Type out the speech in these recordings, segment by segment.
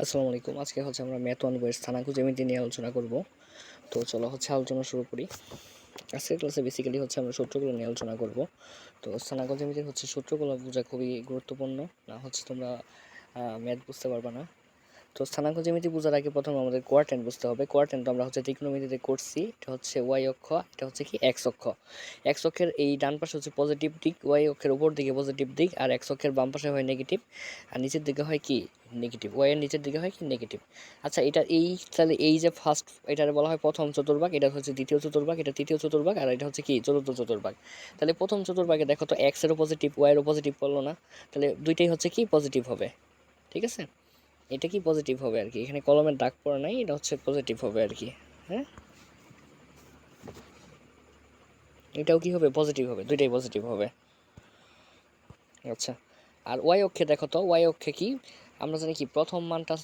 আসসালামু আলাইকুম। আজকে আমরা ম্যাথ 1 বইয়ের স্থানাঙ্ক জ্যামিতি নিয়ে আলোচনা করব। তো চলো আলোচনা শুরু করি। আজকের ক্লাসে বেসিক্যালি আমরা সূত্রগুলো নিয়ে আলোচনা করব। তো স্থানাঙ্ক জ্যামিতির সূত্রগুলো বোঝা খুবই গুরুত্বপূর্ণ, না তোমরা ম্যাথ বুঝতে পারবে না। তো স্থানাঙ্ক জ্যামিতি বোঝার আগে প্রথমে আমাদের কোয়ার্টেন্ট বুঝতে হবে। কোয়ার্টেন্ট তো আমরা ত্রিকোণমিতিতে করছি। এটা ওয়াই অক্ষ, এটা কি এক্স অক্ষ। এক্স অক্ষের এই ডান পাশে পজিটিভ দিক, ওয়াই অক্ষের উপর দিকে পজিটিভ দিক, আর এক্স অক্ষের বাম পাশে হয় নেগেটিভ, আর নিচের দিকে হয় কি নেগেটিভ। ওয়াই এর নিচের দিকে হয় কি নেগেটিভ। আচ্ছা, এটা তাহলে এই যে ফার্স্ট, এটার বলা হয় প্রথম চতুর্ভাগ, এটা দ্বিতীয় চতুর্ভাগ, এটা তৃতীয় চতুর্ভাগ, আর এটা কি চতুর্থ চতুর্ভাগ। তাহলে প্রথম চতুর্ভাগে দেখো তো এক্স এরও পজিটিভ, ওয়াই এরও পজিটিভ পড়লো না? তাহলে দুইটাই কি পজিটিভ হবে, ঠিক আছে। এটা কি পজিটিভ হবে আর কি, এখানে কলমের দাগ পড়া নাই, এটা পজিটিভ হবে আর কি। হ্যাঁ, এটাও কি হবে, পজিটিভ হবে, দুইটাই পজিটিভ হবে। আচ্ছা, আর ওয়াই অক্ষে দেখো তো, ওয়াই অক্ষে কি আমরা জানি কি প্রথম মানটা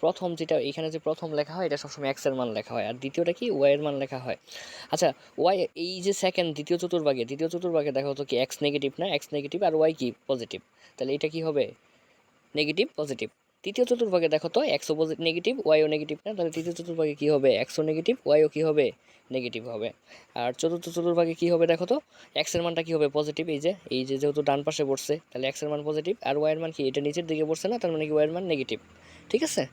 প্রথম যেটা এখানে যে প্রথম লেখা হয় এটা সবসময় এক্স এর মান লেখা হয়, আর দ্বিতীয়টা কি ওয়াই এর মান লেখা হয়। আচ্ছা, ওয়াই এই যে সেকেন্ড দ্বিতীয় চতুর্ভাগে দেখো তো কি এক্স নেগেটিভ না, এক্স নেগেটিভ আর ওয়াই কি পজিটিভ, তাহলে এটা কি হবে নেগেটিভ পজিটিভ। তৃতীয় চতুর্ভাগে দেখো তো এক্সও নেগেটিভ, ওয়াইও নেগেটিভ না, তাহলে তৃতীয় চতুর্ভাগে কী হবে, এক্সও নেগেটিভ, ওয়াইও কী হবে নেগেটিভ হবে। আর চতুর্থ চতুর্ভাগে কী হবে দেখো তো, এক্সের মানটা কী হবে পজিটিভ, যেহেতু ডান পাশে পড়ছে তাহলে এক্সের মান পজিটিভ, আর ওয়াইয়ের মান কি এটা নিচের দিকে পড়ছে না, তার মানে কি ওয়াইয়ের মান নেগেটিভ, ঠিক আছে।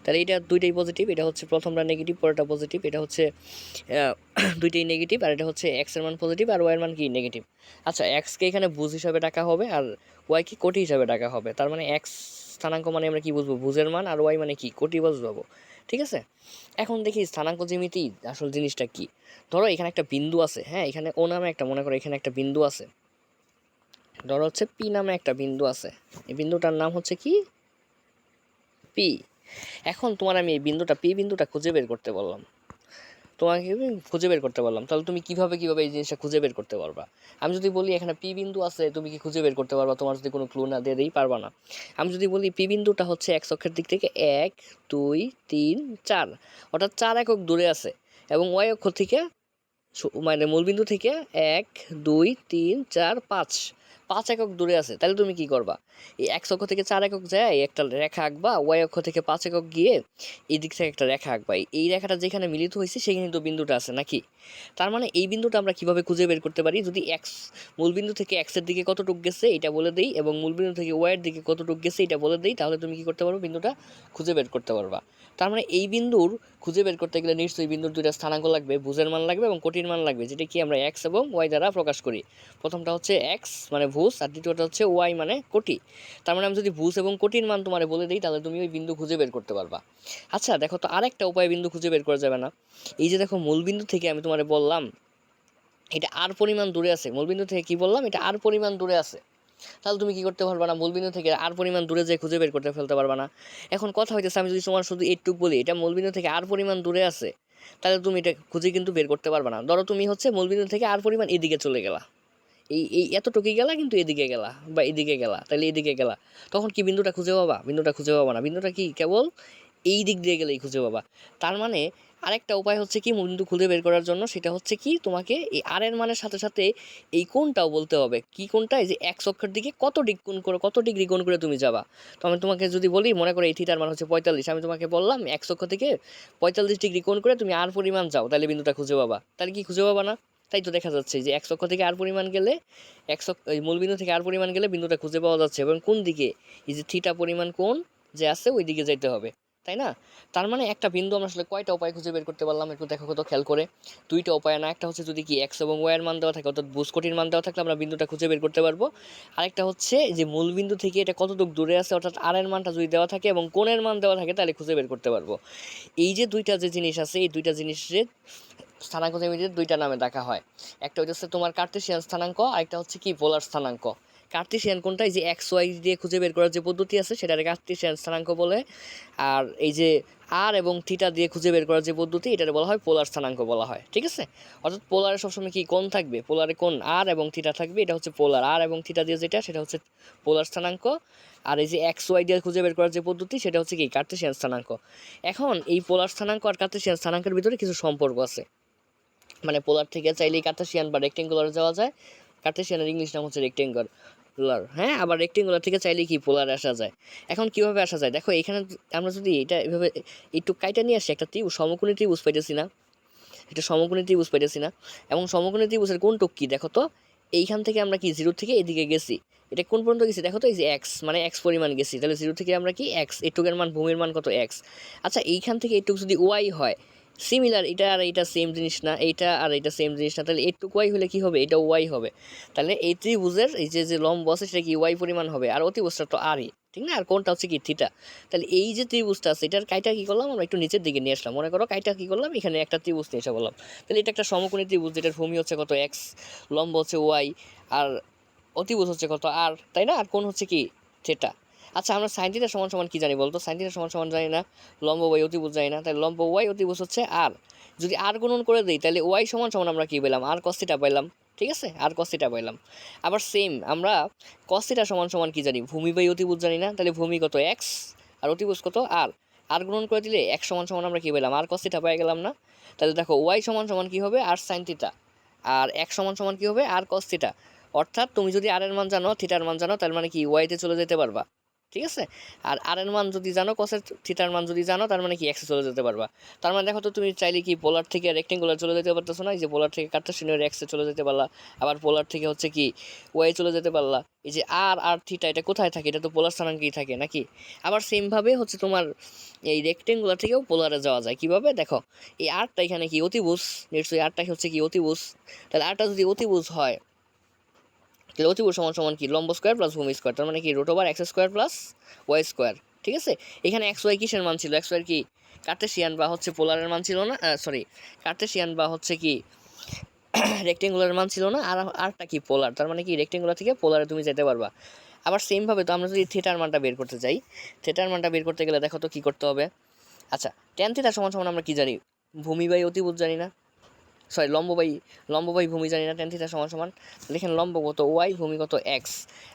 তাহলে এটা দুইটাই পজিটিভ, এটা প্রথমটা নেগেটিভ পরেরটা পজিটিভ, এটা দুইটাই নেগেটিভ, আর এটা এক্সের মান পজিটিভ আর ওয়াইয়ের মান কি নেগেটিভ। আচ্ছা, এক্সকে এখানে বুঝ হিসাবে ডাকা হবে আর ওয়াই কি কোটি হিসাবে ডাকা হবে, তার মানে এক্স স্থানাঙ্ক মানে আমরা কি বুঝবো, ভুজের মান, আর ওয়াই মানে কি কোটি বুঝবো, ঠিক আছে। এখন দেখি স্থানাঙ্ক জ্যামিতি আসল জিনিসটা কি। ধরো এখানে একটা বিন্দু আছে, হ্যাঁ, এখানে ও নামে একটা, মনে করো এখানে একটা বিন্দু আছে, ধরো পি নামে একটা বিন্দু আছে, এই বিন্দুটার নাম কি পি। এখন তোমার আমি এই বিন্দুটা খুঁজে বের করতে বললাম, খুঁজে বের করতে পারলাম, তাহলে তুমি কিভাবে এই জিনিসটা খুঁজে বের করতে পারবা। আমি যদি বলি এখানে পি বিন্দু আছে, তুমি কি খুঁজে বের করতে পারবা? তোমার যদি কোনো ক্লু না দিয়ে দিই পারবা না। আমি যদি বলি পি বিন্দুটা এক্স অক্ষের দিক থেকে 1 2 3 4, অর্থাৎ 4 একক দূরে আছে, এবং ওয়াই অক্ষ থেকে মানে মূলবিন্দু থেকে 1 2 3 4 5 5 একক দূরে আছে, তাহলে তুমি কি করবা, এই এক্স অক্ষ থেকে 4 একক যায় একটা রেখা আঁকবা, ওয়াই অক্ষ থেকে 5 একক গিয়ে এই দিক থেকে একটা রেখা আঁকবা, এই রেখাটা যেখানে মিলিত হয়েছে সেখানে তো বিন্দুটা আছে নাকি। তার মানে এই বিন্দুটা আমরা কিভাবে খুঁজে বের করতে পারি, যদি মূলবিন্দু থেকে এক্সের দিকে কতটুক গেছে এটা বলে দেই, এবং মূলবিন্দু থেকে ওয়াইয়ের দিকে কতটুক গেছে এটা বলে দেই, তাহলে তুমি কি করতে পারবে, বিন্দুটা খুঁজে বের করতে পারবা। তার মানে এই বিন্দুর খুঁজে বের করতে গেলে নিশ্চয়ই বিন্দুর দুইটা স্থানাঙ্ক লাগবে, ভুজের মান লাগবে এবং কোটির মান লাগবে, যেটা কি আমরা এক্স এবং ওয়াই দ্বারা প্রকাশ করি। প্রথমটা এক্স মানে ভুজ, আর দ্বিতীয়টা ওয়াই মানে কোটি। তার মানে আমি যদি ভুজ এবং কোটির মান তোমার বলে দিই, তাহলে তুমি ওই বিন্দু খুঁজে বের করতে পারবা। আচ্ছা দেখো তো, আরেকটা উপায় বিন্দু খুঁজে বের করা যাবে না। এই যে দেখো, মূলবিন্দু থেকে আমি তোমার বললাম এটা আর পরিমাণ দূরে আছে, মূলবিন্দু থেকে কি বললাম, এটা আর পরিমাণ দূরে আছে, তাহলে তুমি কি করতে পারবা না, মূলবিন্দু থেকে আর পরিমাণ দূরে যে খুঁজে বের করতে ফেলতে পারবা না। এখন কথা হইতেছে, আমি যদি তোমার শুধু এইটুক বলি এটা মূলবিন্দু থেকে আর পরিমাণ দূরে আছে, তাহলে তুমি এটা খুঁজে কিন্তু বের করতে পারবা না। ধরো তুমি মূলবিন্দু থেকে আর পরিমাণ এদিকে চলে গেলা, এই এই এতটুকুই গেলা, কিন্তু এদিকে গেলা বা এদিকে গেলা, তাহলে এদিকে গেলা, তখন কি বিন্দুটা খুঁজে পাবা, বিন্দুটা খুঁজে পাবা না, বিন্দুটা কি কেবল এই দিক দিয়ে গেলেই খুঁজে পাবা। তার মানে আরেকটা উপায় কি বিন্দু খুঁজে বের করার জন্য, সেটা কি তোমাকে এই আর এর মানের সাথে সাথে এই কোণটাও বলতে হবে, কি কোণটা, এই যে এক্স অক্ষের দিকে কত ডিগ্রি কোণ করে তুমি যাবা। তো আমি তোমাকে যদি বলি, মনে করো এই থিটার মান 45, আমি তোমাকে বললাম এক্স অক্ষ থেকে 45 ডিগ্রি কোণ করে তুমি আর পরিমাণ যাও, তাহলে বিন্দুটা খুঁজে পাবা। তাহলে কি খুঁজে পাবা না? তাই তো দেখা যাচ্ছে যে এক্স অক্ষ থেকে আর পরিমাণ গেলে, মূলবিন্দু থেকে আর পরিমাণ গেলে বিন্দুটা খুঁজে পাওয়া যাচ্ছে, এবং কোন দিকে, এই যে থিটা পরিমাণ কোণ যে আছে ওই দিকে যাইতে হবে, তাই না। তার মানে একটা বিন্দু আমরা আসলে কয়টা উপায় খুঁজে বের করতে পারলাম, একটু দেখো কত খেয়াল করে। দুইটা উপায় না, একটা যদি কি এক্স এবং ওয়াই এর মান দেওয়া থাকে, অর্থাৎ ভুজ কোটির মান দেওয়া থাকলে আমরা বিন্দুটা খুঁজে বের করতে পারবো। আরেকটা যে মূল বিন্দু থেকে এটা কতটুকু দূরে আছে, অর্থাৎ আর এর মানটা যদি দেওয়া থাকে এবং কোণের মান দেওয়া থাকে, তাহলে খুঁজে বের করতে পারবো। এই যে দুইটা যে জিনিস আছে, এই দুইটা জিনিসের স্থানাঙ্ক জ্যামিতিতে দুইটা নামে দেখা হয়। একটা হচ্ছে তোমার কার্টেসিয়ান স্থানাঙ্ক, আরেকটা কি পোলার স্থানাঙ্ক। কার্টেসিয়ান কোনটা, এই যে এক্স ওয়াই দিয়ে খুঁজে বের করার যে পদ্ধতি আছে সেটাকে কার্টেসিয়ান স্থানাঙ্ক বলে, আর এই যে আর এবং থিটা দিয়ে খুঁজে বের করার যে পদ্ধতি এটাকে বলা হয় পোলার স্থানাঙ্ক বলা হয়, ঠিক আছে। অর্থাৎ পোলারে সবসময় কি কোণ থাকবে, পোলারে কোণ আর এবং থিটা থাকবে, এটা পোলার, আর এবং থিটা দিয়ে যেটা সেটা পোলার স্থানাঙ্ক। আর এই যে এক্স ওয়াই দিয়ে খুঁজে বের করার যে পদ্ধতি সেটা কি কার্টেসিয়ান স্থানাঙ্ক। এখন এই পোলার স্থানাঙ্ক আর কার্টেসিয়ান স্থানাঙ্কের ভিতরে কিছু সম্পর্ক আছে, মানে পোলার থেকে চাইলেই কার্টেসিয়ান বা রেক্টেঙ্গুলার যাওয়া যায়, কার্টেসিয়ানের ইংলিশ নাম রেক্টেঙ্গুলার। হ্যাঁ, আবার রেক্টেঙ্গুলার থেকে চাইলে কি পোলার আসা যায়। এখন কিভাবে আসা যায় দেখো, এখানে আমরা যদি এটা এভাবে একটু কাইটা নিয়ে আসি, একটা ত্রিভুজ, সমকোণী ত্রিভুজ পাইতেছি না, এটা সমকোণী ত্রিভুজ পাইতেছি না, এবং সমকোণী ত্রিভুজের কোন টুক কি দেখো তো, এইখান থেকে আমরা কি জিরো থেকে এদিকে গেছি, এটা কোন পর্যন্ত গেছি দেখো তো, এই যে এক্স, মানে এক্স পরিমাণ গেছি, তাহলে জিরো থেকে আমরা কি এক্স, এটুকের মান, ভূমির মান কত এক্স। আচ্ছা, এইখান থেকে এটুক যদি ওয়াই হয়, সিমিলার, এটা আর এটা সেম জিনিস না, এইটা আর এটা সেম জিনিস না, তাহলে এটুকু ওয়াই হলে কি হবে, এটা ওয়াই হবে, তাহলে এই ত্রিভুজের এই যে লম্ব আছে সেটা কি ওয়াই পরিমাণ হবে, আর অতিভুজটা তো আরই, ঠিক না, আর কোনটা হচ্ছে কি থিটা। তাহলে এই যে ত্রিভুজটা আছে এটার কাইটা কি করলাম আমরা একটু নিচের দিকে নিয়ে আসলাম, মনে করো কাইটা কি করলাম, এখানে একটা ত্রিভুজ নিয়ে এসে বললাম, তাহলে এটা একটা সমকোণী ত্রিভুজ, যেটার ভূমি হচ্ছে কত এক্স, লম্ব হচ্ছে ওয়াই, আর অতিভুজ হচ্ছে কত আর, তাই না, আর কোণ হচ্ছে কি থিটা। আচ্ছা, আমরা সাইন থিটা সমান সমান কি জানি বলতো, সাইন থিটা সমান সমান জানি না, লম্ব ওয়াই অতিভুজ জানি না, তাহলে লম্ব ওয়াই অতিভুজ হচ্ছে আর, যদি আর গুণন করে দিই তাহলে ওয়াই সমান সমান আমরা কি পেলাম, আর কস থিটা পাইলাম, ঠিক আছে, আর কস থিটা পাইলাম। আবার সেম আমরা কস থিটা সমান সমান কি জানি, ভূমি বাই অতিভুজ জানি না, তাহলে ভূমি কত এক্স আর অতিভুজ কত আর গুণন করে দিলে এক সমান সমান আমরা কি পেলাম, আর কস থিটা পাই গেলাম না। তাহলে দেখো ওয়াই সমান সমান কি হবে, আর সাইন থিটা, আর এক সমান সমান কি হবে, আর কস থিটা। অর্থাৎ তুমি যদি আর এর মান জানো, থিটার মান জানো, তার মানে কি ওয়াইতে চলে যেতে পারবা, ঠিক আছে। আর আর এর মান যদি জানো, কসের থিটার মান যদি জানো, তার মানে কি এক্সে চলে যেতে পারবা। তার মানে দেখো তো, তুমি চাইলে কি পোলার থেকে রেক্টেঙ্গুলার চলে যেতে পারতেছো না, এই যে পোলার থেকে কার্টেসিয়ানের এক্সে চলে যেতে পারলা, আবার পোলার থেকে হচ্ছে কি ওয়াই চলে যেতে পারলা। এই যে আর আর থিটা এটা কোথায় থাকে, এটা তো পোলার স্থানাঙ্কেই থাকে নাকি। আবার সেমভাবে হচ্ছে তোমার এই রেক্টেঙ্গুলার থেকেও পোলারে যাওয়া যায়, কীভাবে দেখো, এই আরটা এখানে কি অতিভুজ, নিশ্চয়ই আরটা হচ্ছে কি অতিভুজ, তাহলে আরটা যদি অতিভুজ হয়, তাহলে অতিভুজ সমান সমান কি লম্ব স্কোয়ার প্লাস ভূমি স্কোয়ার, তার মানে কি root over x square plus Y square, ঠিক আছে। এখানে এক্স ওয়াই কিসের মান ছিল, এক্স ওয়াই কি কার্টেসিয়ান বা হচ্ছে পোলারের মান ছিল না, সরি কার্টেসিয়ান বা হচ্ছে কি রেক্টেঙ্গুলারের মান ছিল না, আর আরটা কি পোলার, তার মানে কি রেক্টেঙ্গুলার থেকে পোলারে তুমি যেতে পারবা। আবার সেমভাবে তো আমরা যদি থিটার মানটা বের করতে চাই, থিটার মানটা বের করতে গেলে দেখো তো কী করতে হবে। আচ্ছা, ট্যান থিটা সমান সমান আমরা কি জানি, ভূমি বাই অতিভুজ জানি না, সরি লম্ব বাই ভূমি জানি না, ট্যান থিটা সমান সমান, দেখেন লম্ব কত ওয়াই, ভূমি কত এক্স,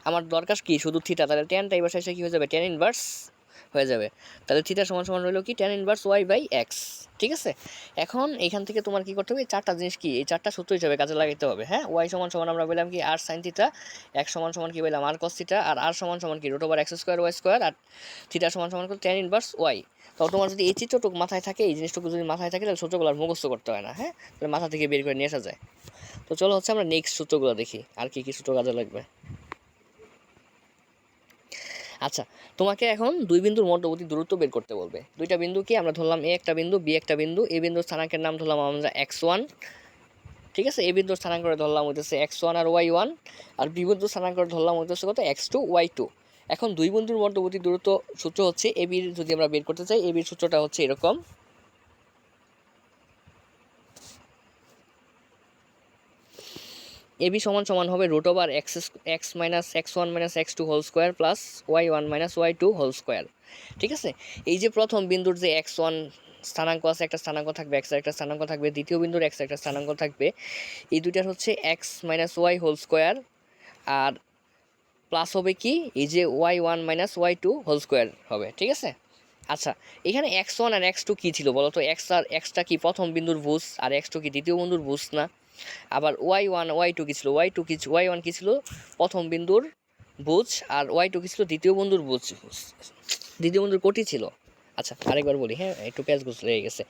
আমার দরকার কি শুধু থিটা, তাহলে ট্যানটা এবার শেষে কী হয়ে যাবে, ট্যান ইনভার্স হয়ে যাবে, তাহলে থিটা সমান সমান রইল কি tan inverse Y by X, ঠিক আছে। এখন এখান থেকে তোমার কি করতে হবে, এই চারটা জিনিস কি, এই চারটা সূত্র হিসাবে কাজে লাগাতে হবে। হ্যাঁ, ওয়াই সমান সমান আমরা পেলাম কি আর সাইন থিটা, এক্স সমান সমান কি পেলাম আর কস থিটা, আর সমান সমান কি root over x square y square, আর থিটা সমান সমান ট্যান ইনভার্স ওয়াই। তো তোমার যদি এই চিত্রটুকু মাথায় থাকে, এই জিনিসটুকু যদি মাথায় থাকে, তাহলে সূত্রগুলো আর মুখস্থ করতে হয় না, হ্যাঁ, তাহলে মাথা থেকে বের করে নিয়ে আসা যায়। তো চলো হচ্ছে আমরা নেক্সট সূত্রগুলো দেখি, আর কি কি সূত্র কাজে লাগবে। আচ্ছা, তোমাকে এখন দুই বিন্দুর মধ্যবর্তী দূরত্ব বের করতে বলবে। দুইটা বিন্দু কি আমরা ধরলাম, এ একটা বিন্দু, বি একটা বিন্দু, এই বিন্দুর স্থানাঙ্কের নাম ধরলাম আমরা এক্স ওয়ান, ঠিক আছে। এই বিন্দুর স্থানাঙ্করে ধরলাম হইতেছে এক্স ওয়ান আর ওয়াই ওয়ান, আর বি বিন্দুর স্থানাঙ্করে ধরলাম হইতেছে কত এক্স টু ওয়াই টু। এখন দুই বিন্দুর মধ্যবর্তী দূরত্ব সূত্র হচ্ছে এ বির, যদি আমরা বের করতে চাই, এ বির সূত্রটা হচ্ছে এরকম, এবি সমান সমান হবে root over X minus X one minus x two whole square plus Y one minus Y two whole square, ঠিক আছে। এই যে প্রথম বিন্দুর যে এক্স ওয়ান স্থানাঙ্ক আছে, একটা স্থানাঙ্ক থাকবে, এক্স একটা স্থানাঙ্ক থাকবে, দ্বিতীয় বিন্দুর এক্স একটা স্থানাঙ্ক থাকবে, এই দুইটার হচ্ছে x minus y whole square, আর প্লাস হবে কি এই যে y one minus Y two whole square হবে, ঠিক আছে। আচ্ছা, এখানে এক্স ওয়ান আর এক্স টু কী ছিল বলো তো, এক্সটা কি প্রথম বিন্দুর ভুজ, আর এক্স টু কি দ্বিতীয় বিন্দুর ভুজ না। আবার ওয়াই ওয়ান ওয়াই টু কী ছিল, ওয়াই ওয়ান কী ছিল প্রথম বিন্দুর ভুজ, আর ওয়াই টু কী ছিল দ্বিতীয় বিন্দুর ভুজ, দ্বিতীয় বিন্দুর কোটি ছিল। আচ্ছা, আরেকবার বলি, হ্যাঁ, একটু প্যাচ গুছ লেগে গেছে।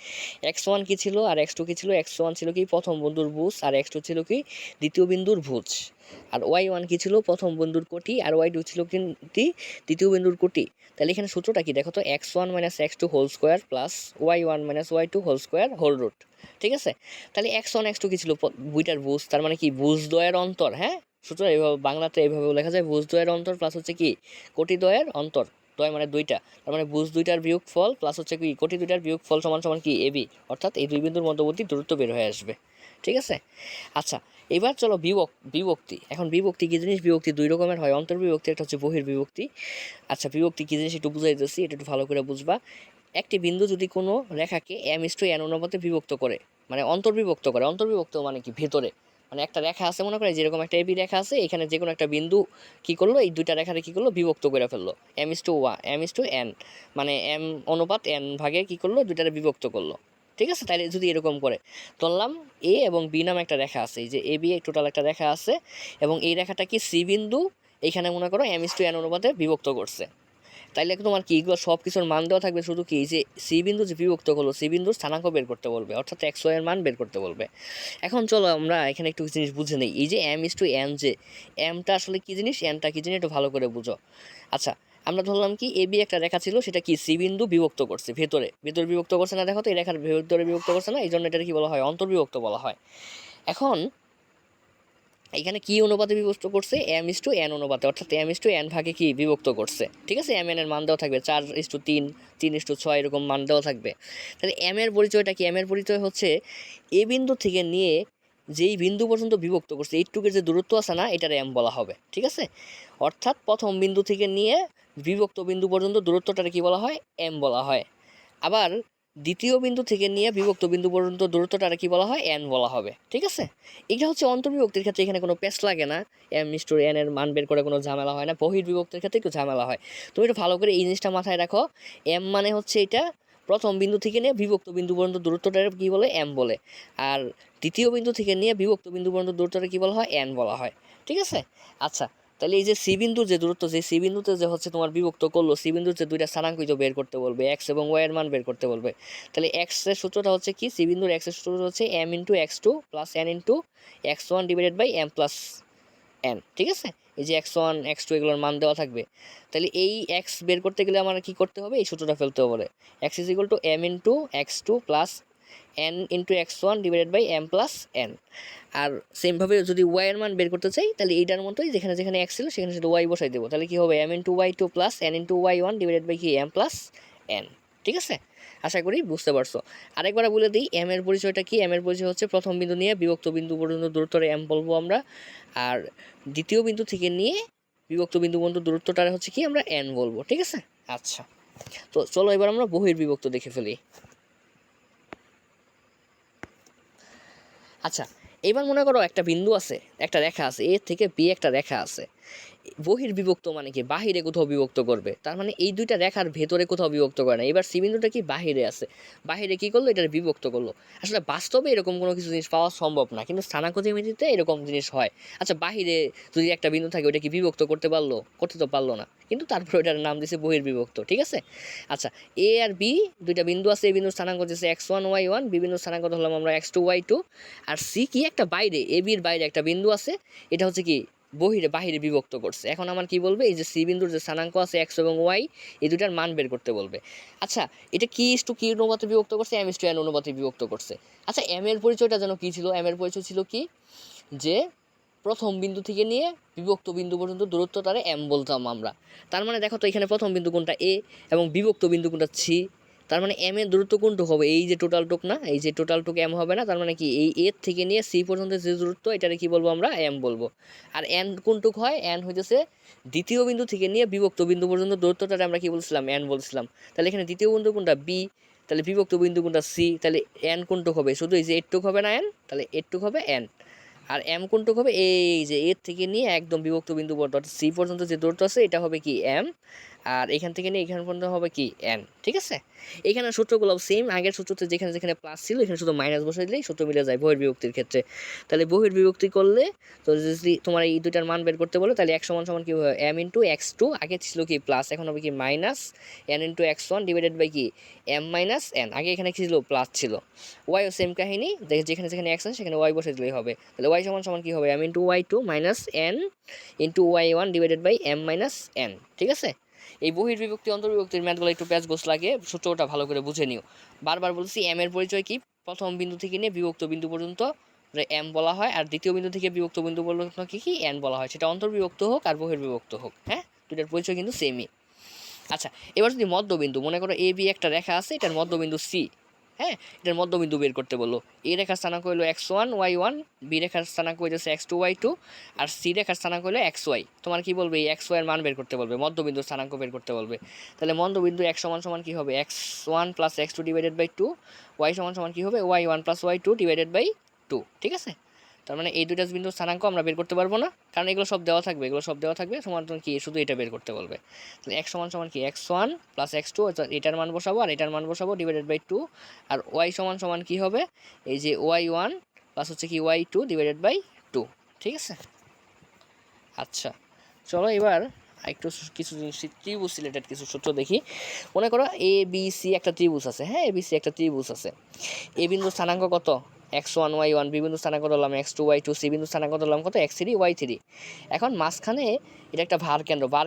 এক্স ওয়ান কী ছিল আর এক্স টু কী ছিল, এক্স ওয়ান ছিল কি প্রথম বিন্দুর ভুজ, আর এক্স টু ছিল কি দ্বিতীয় বিন্দুর ভুজ, আর ওয়াই ওয়ান কী ছিল প্রথম বিন্দুর কোটি, আর ওয়াই টু ছিল কি দ্বিতীয় বিন্দুর কোটি। তাহলে এখানে সূত্রটা কি দেখো তো, x one minus x two whole square plus Y one minus Y two whole square whole root, ঠিক আছে। তাহলে এক্স ওয়ান এক্স টু কী ছিল বুইটার ভুজ, তার মানে কি ভুজ দ্বয়ের অন্তর, হ্যাঁ, সূত্র এইভাবে বাংলাতে এইভাবে লেখা যায়, ভুজ দ্বয়ের অন্তর প্লাস হচ্ছে কি কোটি দ্বয়ের অন্তর, দ্বয় মানে দুইটা, তার মানে ভুজ দুইটার বিয়োগ ফল প্লাস হচ্ছে কি কোটি দুইটার বিয়োগ ফল সমান সমান কি এবি, অর্থাৎ এই দুই বিন্দুর মধ্যবর্তী দূরত্ব বের হয়ে আসবে, ঠিক আছে। আচ্ছা, এবার চলো বিভক্তি। এখন বিভক্তি কী জিনিস, বিভক্তি দুই রকমের হয়, অন্তর্বিভক্তি একটা হচ্ছে বহির্বিভক্তি। আচ্ছা, বিভক্তি কী জিনিস একটু বুঝাই দিচ্ছি, এটা একটু ভালো করে বুঝবা। একটি বিন্দু যদি কোনো রেখাকে এম ইস টু এন অনুপাতে বিভক্ত করে, মানে অন্তর্বিভক্ত করে, অন্তর্বিভক্ত মানে কি ভেতরে, মানে একটা রেখা আছে, মনে করে যেরকম একটা এবি রেখা আছে, এখানে যে কোনো একটা বিন্দু কী করলো, এই দুইটা রেখারে কী করলো, বিভক্ত করে ফেললো, এম ইস টু এন, মানে এম অনুপাত এন ভাগে কী করলো, দুইটারে বিভক্ত করলো, ঠিক আছে। তাহলে যদি এরকম করে ধরলাম এ এবং বি নামে একটা রেখা আছে, এই যে এ বি টোটাল একটা রেখা আছে, এবং এই রেখাটা কি সি বিন্দু এইখানে মনে করো m is to n অনুপাতে বিভক্ত করছে। তাইলে তোমার কি এগুলো সব কিছুর মান দেওয়া থাকবে, শুধু কি যে সি বিন্দু যে বিভক্ত করলো সি বিন্দুর স্থানাঙ্ক বের করতে বলবে, অর্থাৎ এক্স ওয়াই এর মান বের করতে বলবে। এখন চলো আমরা এখানে একটু জিনিস বুঝে নিই। এই যে m is to n, যে mটা আসলে কি জিনিস, nটা কি জিনিস একটু ভালো করে বুঝো। আচ্ছা, আমরা ধরলাম কি এ বি একটা রেখা ছিল, সেটা কি সি বিন্দু বিভক্ত করছে, ভেতরে বিভক্ত করছে না, দেখো তো এই রেখার ভেতরে বিভক্ত করছে না, এই জন্য এটা কি বলা হয়, অন্তর্বিভক্ত বলা হয়। এখন এখানে কি অনুপাতে বিভক্ত করছে, m is to n অনুপাতে, অর্থাৎ m is to n ভাগে কি বিভক্ত করছে, ঠিক আছে। m n এর মান দেওয়া থাকবে 4:3, 3:6 এরকম মান দেওয়া থাকবে। তাহলে m এর পরিচয়টা কি, m এর পরিচয় হচ্ছে এ বিন্দু থেকে নিয়ে যেই বিন্দু পর্যন্ত বিভক্ত করছে এইটুকের যে দূরত্ব আছে না, এটার m বলা হবে, ঠিক আছে। অর্থাৎ প্রথম বিন্দু থেকে নিয়ে বিভক্ত বিন্দু পর্যন্ত দূরত্বটাকে কি বলা হয়, m বলা হয়। আবার দ্বিতীয় বিন্দু থেকে নিয়ে বিভক্ত বিন্দু পর্যন্ত দূরত্বটা কি বলা হয়, n বলা হবে, ঠিক আছে। এটা হচ্ছে অন্তর্বিভক্তির ক্ষেত্রে, এখানে কোনো পেস্ট লাগে না, m is to n এর মান বের করে কোনো ঝামেলা হয় না। বহির্বিভক্তির ক্ষেত্রে একটু ঝামেলা হয়। তুমি একটু ভালো করে এই জিনিসটা মাথায় রাখো, m মানে হচ্ছে এটা প্রথম বিন্দু থেকে নিয়ে বিভক্ত বিন্দু পর্যন্ত দূরত্বটা কি বলে, m বলে। আর দ্বিতীয় বিন্দু থেকে নিয়ে বিভক্ত বিন্দু পর্যন্ত দূরত্বটা কি বলা হয়, n বলা হয়, ঠিক আছে। আচ্ছা, তাহলে এই যে সি বিন্দুর যে দূরত্ব, যে সি বিন্দুতে যে হচ্ছে তোমার বিভক্ত করলো, সি বিন্দুর যে দুইটা স্থানাঙ্ক বের করতে বলবে, এক্স এবং ওয়াই এর মান বের করতে বলবে। তাহলে এক্স এর সূত্রটা হচ্ছে কি, সি বিন্দুর এক্স এর সূত্রটা হচ্ছে m into x two plus n into x one divided by m plus n, ঠিক আছে। এই যে এক্স ওয়ান এক্স টু এগুলোর মান দেওয়া থাকবে। তাহলে এই এক্স বের করতে গেলে আমার কি করতে হবে, এই সূত্রটা ফেলতে হবে। X is equal to m into x two plus n into x one divided by m plus n। আর সেমভাবে যদি ওয়াই এর মান বের করতে চাই, তাহলে এইটার মতোই যেখানে যেখানে এক্স ছিল সেখানে শুধু ওয়াই বসাই দেবো। তাহলে কি হবে, m into y two plus n into y one divided by কি m প্লাস n, ঠিক আছে। আশা করি বুঝতে পারছো। আরেকবার বলে দিই, m এর পরিচয়টা কি, m এর পরিচয় হচ্ছে প্রথম বিন্দু নিয়ে বিভক্ত বিন্দু পর্যন্ত দূরত্বরে m বলবো আমরা, আর দ্বিতীয় বিন্দু থেকে নিয়ে বিভক্ত বিন্দু পর্যন্ত দূরত্বটা হচ্ছে কি আমরা n বলবো, ঠিক আছে। আচ্ছা, তো চলো এবার আমরা বহির্বিভক্ত দেখে ফেলি। আচ্ছা, এবার মনে করো একটা বিন্দু আছে, একটা রেখা আছে, এ থেকে বি একটা রেখা আছে। বহির্বিভক্ত মানে কি, বাহিরে কোথাও বিভক্ত করবে, তার মানে এই দুইটা রেখার ভেতরে কোথাও বিভক্ত করে না। এবার সি বিন্দুটা কি বাহিরে আছে, বাহিরে কি করলো, এটা বিভক্ত করলো। আসলে বাস্তবে এরকম কোনো কিছু জিনিস পাওয়া সম্ভব না, কিন্তু স্থানাঙ্ক জ্যামিতিতে এরকম জিনিস হয়। আচ্ছা, বাহিরে যদি একটা বিন্দু থাকে, ওটা কি বিভক্ত করতে পারলো, করতে তো পারলো না, কিন্তু তারপর ওটার নাম দিয়েছে বহির্বিভক্ত, ঠিক আছে। আচ্ছা, এ আর বি দুইটা বিন্দু আছে, এই বিন্দুর স্থানাঙ্ক হচ্ছে x one y one, B বিন্দুর স্থানাঙ্ক ধরলাম আমরা এক্স টু ওয়াই টু। আর সি কি একটা বাইরে, এ বির বাইরে একটা বিন্দু আছে, এটা হচ্ছে কি বাহিরে বিভক্ত করছে। এখন আমার কি বলবে, এই যে সি বিন্দুর যে স্থানাঙ্ক আছে এক্স এবং ওয়াই, এই দুটার মান বের করতে বলবে। আচ্ছা, এটা কি ইস টু কি অনুপাতে বিভক্ত করছে, এম ইস টু এন অনুপাতে বিভক্ত করছে। আচ্ছা, এম এর পরিচয়টা যেন কি ছিল, এম এর পরিচয় ছিল কি, যে প্রথম বিন্দু থেকে নিয়ে বিভক্ত বিন্দু পর্যন্ত দূরত্বটারে এম বলতাম আমরা। তার মানে দেখো তো এখানে প্রথম বিন্দু কোনটা, এ, এবং বিভক্ত বিন্দু কোনটা, সি। তার মানে এম এর দূরত্ব কোনটুক হবে, এই যে টোটাল টুক না, এই যে টোটাল টুক এম হবে না, তার মানে কি এই এ থেকে নিয়ে সি পর্যন্ত যে দূরত্ব, এটারে কি বলবো আমরা, এম বলবো। আর এন কোনটুক হয়, এন হইতেছে দ্বিতীয় বিন্দু থেকে নিয়ে বিভক্ত বিন্দু পর্যন্ত দূরত্বটারে আমরা কি বলছিলাম, এন বলছিলাম। তাহলে এখানে দ্বিতীয় বিন্দু কোনটা, বি, তাহলে বিভক্ত বিন্দু কোনটা, সি। তাহলে এন কোনটুক হবে, শুধু এই যে এটুক হবে না এন, তাহলে এটুক হবে এন। আর এম কোনটুক হবে, এই যে এর থেকে নিয়ে একদম বিভক্ত বিন্দু পর্যন্ত অর্থাৎ সি পর্যন্ত যে দূরত্ব আছে, এটা হবে কি এম। আর এখান থেকে নিয়ে এখান পর্যন্ত হবে কি এন, ঠিক আছে। এখানে সূত্রগুলো সেম, আগের সূত্রতে যেখানে যেখানে প্লাস ছিল এখানে শুধু মাইনাস বসাই দিলেই সূত্র মিলে যায় বহির্বিভক্তির ক্ষেত্রে। তাহলে বহির্বিভক্তি করলে তো যদি তোমার এই দুইটার মান বের করতে বলো, তাহলে এক সমান সমান কি হবে, এম ইন্টু এক্স টু, আগে ছিল কি প্লাস, এখন হবে কি minus n into x one divided by কি এম মাইনাস এন। আগে এখানে কি ছিল, প্লাস ছিল। ওয়াইও সেম কাহিনী, যেখানে যেখানে এক্স আছে সেখানে ওয়াই বসে দিলেই হবে। তাহলে ওয়াই সমান সমান কি হবে, m into y two minus n into y one divided by m minus n, ঠিক আছে। এই বহির্বিভক্তি অন্তর্বিভক্তির ম্যাথগুলো একটু প্যাচ গোছ লাগে, সূত্রটা ভালো করে বুঝে নিও। বারবার বলছি, এম এর পরিচয় কি, প্রথম বিন্দু থেকে নিয়ে বিভক্ত বিন্দু পর্যন্ত এম বলা হয়, আর দ্বিতীয় বিন্দু থেকে বিভক্ত বিন্দু পর্যন্ত কি এন বলা হয়, সেটা অন্তর্বিভক্ত হোক আর বহির্বিভক্ত হোক, হ্যাঁ, দুটার পরিচয় কিন্তু সেমই। আচ্ছা, এবার যদি মধ্যবিন্দু, মনে করো এ বি একটা রেখা আছে, এটার মধ্যবিন্দু সি, হ্যাঁ, এটার মধ্যবিন্দু বের করতে বললো। এ রেখার স্থানাঙ্ক হলো x one y one, B রেখার স্থানাঙ্ক হইতেছে এক্স টু ওয়াই টু, আর সি রেখার স্থানাঙ্ক হলো এক্স ওয়াই। তোমার কি বলবে, এই এক্স ওয়াই এর মান বের করতে বলবে, মধ্যবিন্দুর স্থানাঙ্ক বের করতে বলবে। তাহলে মধ্যবিন্দু এক্স সমান সমান কি হবে, x one plus x two divided by two, y সমান সমান কি হবে, y one plus y two divided by two, ঠিক আছে। তার মানে এই দুইটা বিন্দুর স্থানাঙ্ক আমরা বের করতে পারবো না, কারণ এগুলো সব দেওয়া থাকবে, সমান কি শুধু এটা বের করতে বলবে। তাহলে এক্স সমান সমান কি, x one plus x two, এটার মান বসাবো আর এটার মান বসাবো ডিভাইডেড বাই টু। আর ওয়াই সমান সমান কি হবে, এই যে ওয়াই ওয়ান প্লাস হচ্ছে কি y two divided by two, ঠিক আছে। আচ্ছা, চলো এবার একটু কিছু জিনিস ত্রিভুজ রিলেটেড কিছু সূত্র দেখি। মনে করো এ বি সি একটা ত্রিভুজ আছে, হ্যাঁ এ বি সি একটা ত্রিভুজ আছে। এ বিন্দুর স্থানাঙ্ক কত x1 y1, বি বিন্দুর স্থানাঙ্ক ধরলাম x2 y2, সি বিন্দুর স্থানাঙ্ক ধরলাম কত x3 y3। এখন মাঝখানে এটা একটা ভার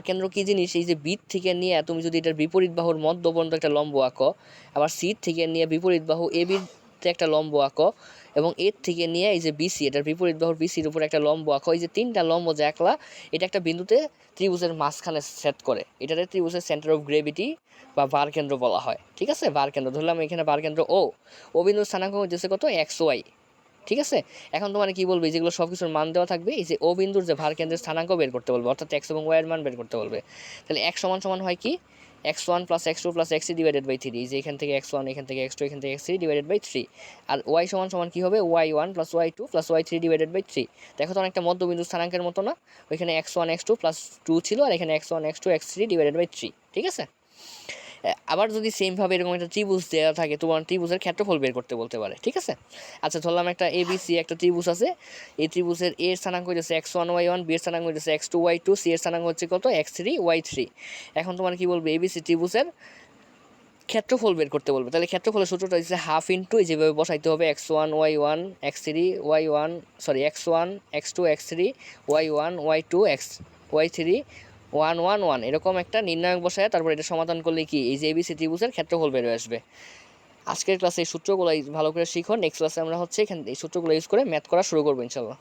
কেন্দ্র কী জিনিস, এই যে বি থেকে নিয়ে তুমি যদি এটার বিপরীত বাহুর মধ্য পর্যন্ত একটা লম্ব আঁকো, আবার সি থেকে নিয়ে বিপরীত বাহু এ বিতে একটা লম্ব আঁকো, এবং এর থেকে নিয়ে এই যে বিসি এটার বিপরীত বাহুর বিসির উপর একটা লম্ব আঁকো, এই যে তিনটা লম্ব যে একলা এটা একটা বিন্দুতে ত্রিভুজের মাঝখানে সেট করে, এটাতে ত্রিভুজের সেন্টার অফ গ্রেভিটি বা ভার কেন্দ্র বলা হয়। ঠিক আছে, ভার কেন্দ্র ধরলাম এখানে ভার কেন্দ্র ও বিন্দুর স্থানাঙ্ক হচ্ছে কত এক্স ওয়াই। ঠিক আছে, এখন তোমার কি বলবে, যেগুলো সব কিছুর মান দেওয়া থাকবে, এই যে ও বিন্দুর যে ভার কেন্দ্রের স্থানাঙ্ক বের করতে বলবে, অর্থাৎ এক্স এবং ওয়াই এর মান বের করতে বলবে। তাহলে x সমান সমান হয় কি x1 + x2 + x3 divided by 3, এই যে এখান থেকে x1 এখান থেকে x2 এখান থেকে x3 divided by 3। R y সমান সমান কি হবে y1 + y2 + y3 divided by 3। দেখো তো অনেকটা মধ্যবিন্দু স্থানাঙ্কের মতো না, ওইখানে x1 x2 + 2 ছিল, আর এখানে x1 x2 x3 divided by 3। ঠিক আছে, আবার যদি সেমভাবে এরকম একটা ত্রিভুজ দেওয়া থাকে, তোমার ত্রিভুজের ক্ষেত্রফল বের করতে বলতে পারে। ঠিক আছে, আচ্ছা ধরলাম একটা এবিসি একটা ত্রিভুজ আছে, এই ত্রিভুজের এর স্থানাঙ্ক হচ্ছে x1 y1, বি এর স্থানাঙ্ক হচ্ছে x2 y2, সি এর স্থানাঙ্ক হচ্ছে কত x3 y3। এখন তোমার কি বলবে, এবিসি ত্রিভুজের ক্ষেত্রফল বের করতে বলবে। তাহলে ক্ষেত্রফলের সূত্রটা হচ্ছে হাফ ইন্টু যেভাবে বসাইতে হবে x1 y1 x3 y1 sorry x1 x2 x3 y1 y2 x y3 1 1 1, এরকম একটা নির্ণায়ক বসায় তারপর এটা সমাধান করলে কি এই যে এবিসি ত্রিভুজের ক্ষেত্রফল বের হয়ে আসবে। আজকের ক্লাসে এই সূত্রগুলো ভালো করে শিখো, নেক্সট ক্লাসে আমরা হচ্ছে এখানে এই সূত্রগুলো ইউজ করে ম্যাথ করা শুরু করবো ইনশাল্লাহ।